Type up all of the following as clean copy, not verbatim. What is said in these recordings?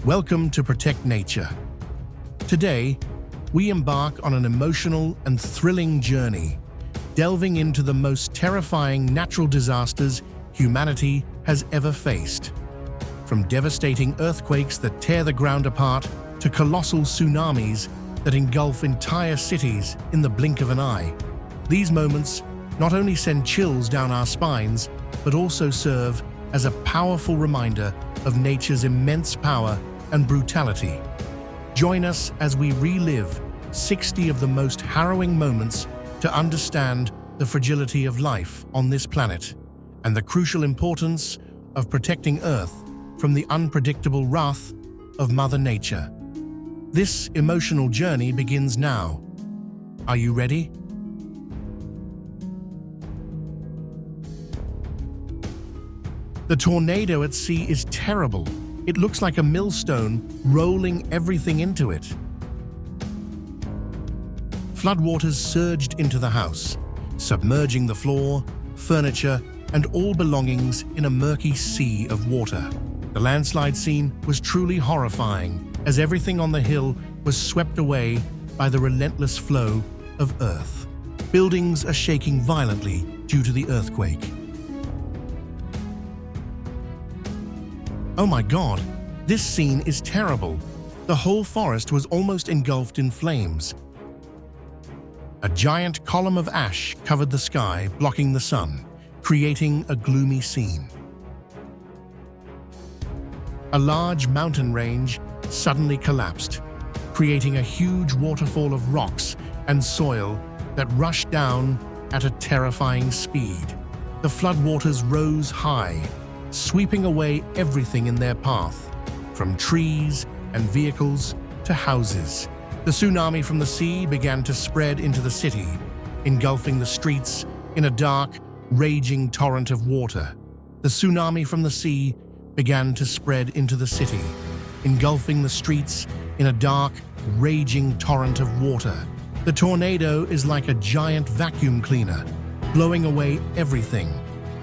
Welcome to Protect Nature. Today, we embark on an emotional and thrilling journey, delving into the most terrifying natural disasters humanity has ever faced. From devastating earthquakes that tear the ground apart to colossal tsunamis that engulf entire cities in the blink of an eye. These moments not only send chills down our spines, but also serve as a powerful reminder of nature's immense power and brutality. Join us as we relive 60 of the most harrowing moments to understand the fragility of life on this planet and the crucial importance of protecting Earth from the unpredictable wrath of Mother Nature. This emotional journey begins now. Are you ready? The tornado at sea is terrible. It looks like a millstone rolling everything into it. Floodwaters surged into the house, submerging the floor, furniture, and all belongings in a murky sea of water. The landslide scene was truly horrifying, as everything on the hill was swept away by the relentless flow of earth. Buildings are shaking violently due to the earthquake. Oh my God, this scene is terrible. The whole forest was almost engulfed in flames. A giant column of ash covered the sky, blocking the sun, creating a gloomy scene. A large mountain range suddenly collapsed, creating a huge waterfall of rocks and soil that rushed down at a terrifying speed. The floodwaters rose high, sweeping away everything in their path, from trees and vehicles to houses. The tsunami from the sea began to spread into the city, engulfing the streets in a dark, raging torrent of water. The tsunami from the sea began to spread into the city, engulfing the streets in a dark, raging torrent of water. The tornado is like a giant vacuum cleaner, blowing away everything: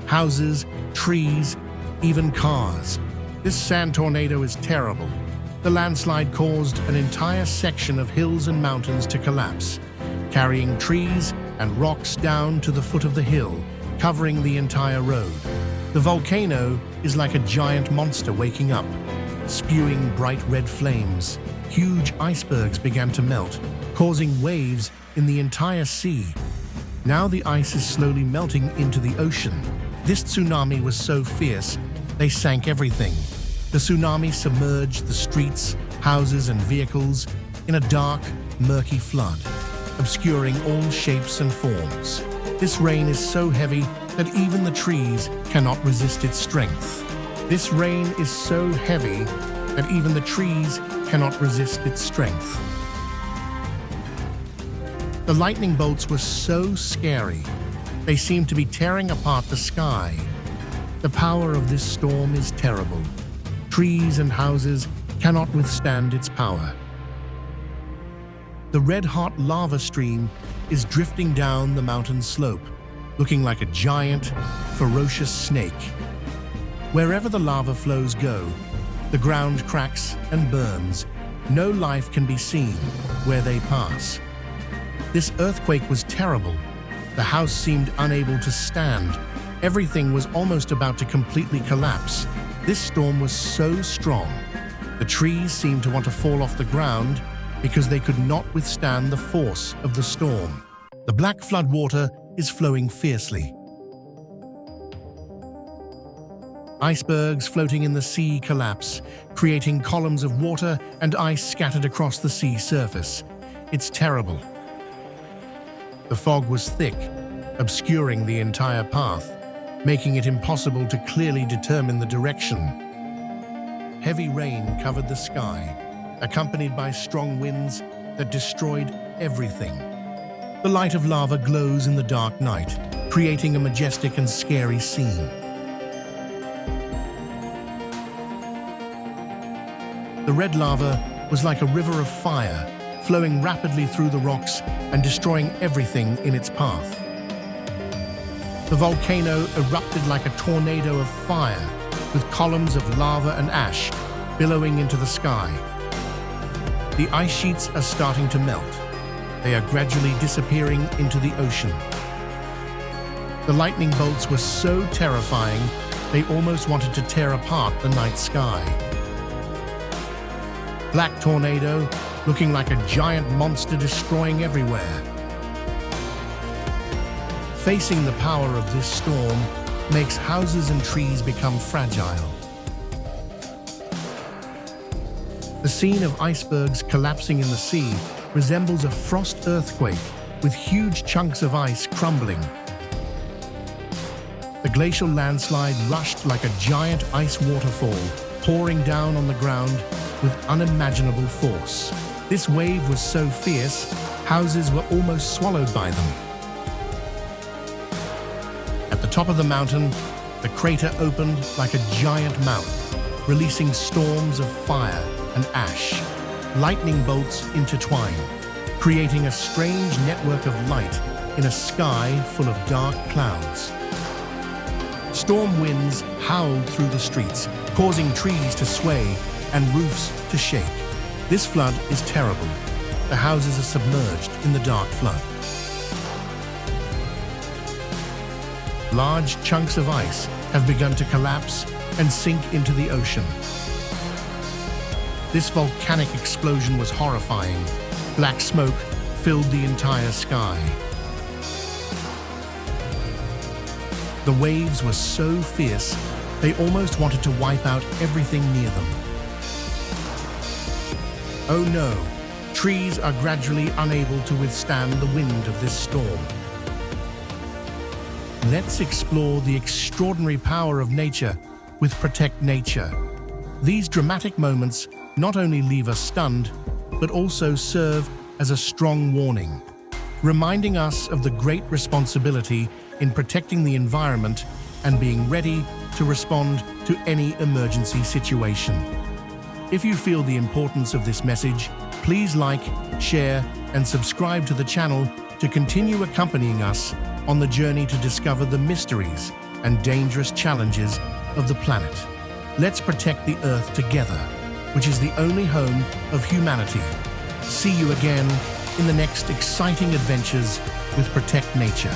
houses, trees, even cars. This sand tornado is terrible. The landslide caused an entire section of hills and mountains to collapse, carrying trees and rocks down to the foot of the hill, covering the entire road. The volcano is like a giant monster waking up, spewing bright red flames. Huge icebergs began to melt, causing waves in the entire sea. Now the ice is slowly melting into the ocean. This tsunami was so fierce, they sank everything. The tsunami submerged the streets, houses, and vehicles in a dark, murky flood, obscuring all shapes and forms. This rain is so heavy that even the trees cannot resist its strength. This rain is so heavy that even the trees cannot resist its strength. The lightning bolts were so scary. They seemed to be tearing apart the sky. The power of this storm is terrible. Trees and houses cannot withstand its power. The red-hot lava stream is drifting down the mountain slope, looking like a giant, ferocious snake. Wherever the lava flows go, the ground cracks and burns. No life can be seen where they pass. This earthquake was terrible. The house seemed unable to stand. Everything was almost about to completely collapse. This storm was so strong. The trees seemed to want to fall off the ground because they could not withstand the force of the storm. The black floodwater is flowing fiercely. Icebergs floating in the sea collapse, creating columns of water and ice scattered across the sea surface. It's terrible. The fog was thick, obscuring the entire path, making it impossible to clearly determine the direction. Heavy rain covered the sky, accompanied by strong winds that destroyed everything. The light of lava glows in the dark night, creating a majestic and scary scene. The red lava was like a river of fire, flowing rapidly through the rocks and destroying everything in its path. The volcano erupted like a tornado of fire, with columns of lava and ash billowing into the sky. The ice sheets are starting to melt. They are gradually disappearing into the ocean. The lightning bolts were so terrifying, they almost wanted to tear apart the night sky. Black tornado, looking like a giant monster destroying everywhere. Facing the power of this storm makes houses and trees become fragile. The scene of icebergs collapsing in the sea resembles a frost earthquake with huge chunks of ice crumbling. The glacial landslide rushed like a giant ice waterfall, pouring down on the ground with unimaginable force. This wave was so fierce, houses were almost swallowed by them. At the top of the mountain, the crater opened like a giant mouth, releasing storms of fire and ash. Lightning bolts intertwine, creating a strange network of light in a sky full of dark clouds. Storm winds howled through the streets, causing trees to sway and roofs to shake. This flood is terrible. The houses are submerged in the dark flood. Large chunks of ice have begun to collapse and sink into the ocean. This volcanic explosion was horrifying. Black smoke filled the entire sky. The waves were so fierce, they almost wanted to wipe out everything near them. Oh no, trees are gradually unable to withstand the wind of this storm. Let's explore the extraordinary power of nature with Protect Nature. These dramatic moments not only leave us stunned, but also serve as a strong warning, reminding us of the great responsibility in protecting the environment and being ready to respond to any emergency situation. If you feel the importance of this message, please like, share, and subscribe to the channel to continue accompanying us on the journey to discover the mysteries and dangerous challenges of the planet. Let's protect the Earth together, which is the only home of humanity. See you again in the next exciting adventures with Protect Nature.